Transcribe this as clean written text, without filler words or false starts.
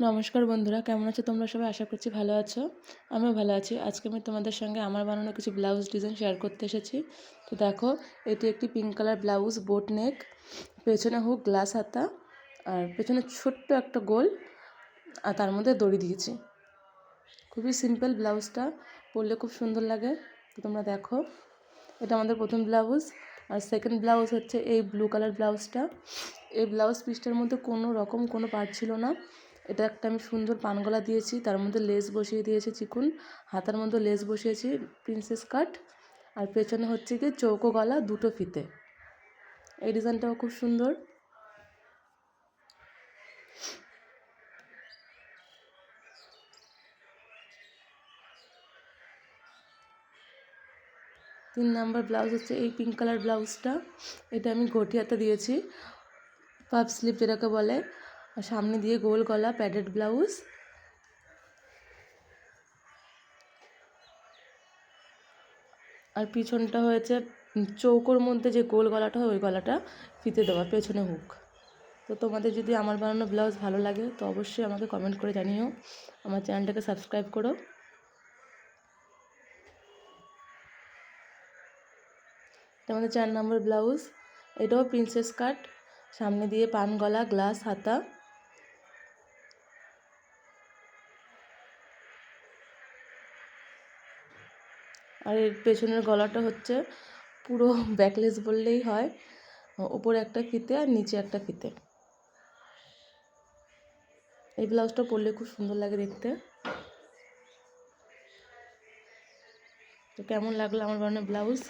নমস্কার বন্ধুরা, কেমন আছো তোমরা সবাই? আশা করছি ভালো আছো। আমিও ভালো আছি। আজকে আমি তোমাদের সঙ্গে আমার বানানো কিছু ব্লাউজ ডিজাইন শেয়ার করতে এসেছি। তো দেখো, এটি একটি পিঙ্ক কালার ব্লাউজ, বোট নেক, পেছনে হুক, গ্লাস হাতা, আর পেছনে ছোট্ট একটা গোল, আর তার মধ্যে দড়ি দিয়েছি। খুবই সিম্পল ব্লাউজটা, পরলে খুব সুন্দর লাগে। তো তোমরা দেখো, এটা আমাদের প্রথম ব্লাউজ। আর সেকেন্ড ব্লাউজ হচ্ছে এই ব্লু কালার ব্লাউজটা। এই ব্লাউজ পিসটার মধ্যে কোনো রকম কোনো পার্ট ছিল না। এটা একটা আমি সুন্দর পানগলা দিয়েছি, তার মধ্যে লেস বসিয়ে দিয়েছি চিকুন, হাতার মধ্যে লেস বসিয়েছি প্রিন্সেস কাট, আর পেছনে হচ্ছে কি চৌকো গলা, দুটো ফিতে। এই ডিজাইনটাও খুব সুন্দর। তিন নাম্বার ব্লাউজ হচ্ছে এই পিঙ্ক কালার ব্লাউজটা। এটা আমি ঘটি হাতে দিয়েছি, পাফ স্লিভ যেটাকে বলে, আর সামনে দিয়ে গোল গলা, প্যাডেড ব্লাউজ। আর পিছনটা হয়েছে চৌকোর মধ্যে যে গোল গলাটা হয়, ওই গলাটা ফিতে দেওয়া, পেছনে হুক। তো তোমাদের যদি আমার বানানো ব্লাউজ ভালো লাগে তো অবশ্যই আমাকে কমেন্ট করে জানিও, আমার চ্যানেলটাকে সাবস্ক্রাইব করো। এটা আমাদের 4 নম্বর ব্লাউজ। এটাও প্রিন্সেস কাট, সামনে দিয়ে পান গলা, গ্লাস হাতা। আর এর পেছনের গলাটা হচ্ছে পুরো ব্যাকলেস বললেই হয়, ওপরে একটা ফিতে আর নিচে একটা ফিতে। এই ব্লাউজটা পরলে খুব সুন্দর লাগে দেখতে। তো কেমন লাগলো আমার বানানো ব্লাউজ?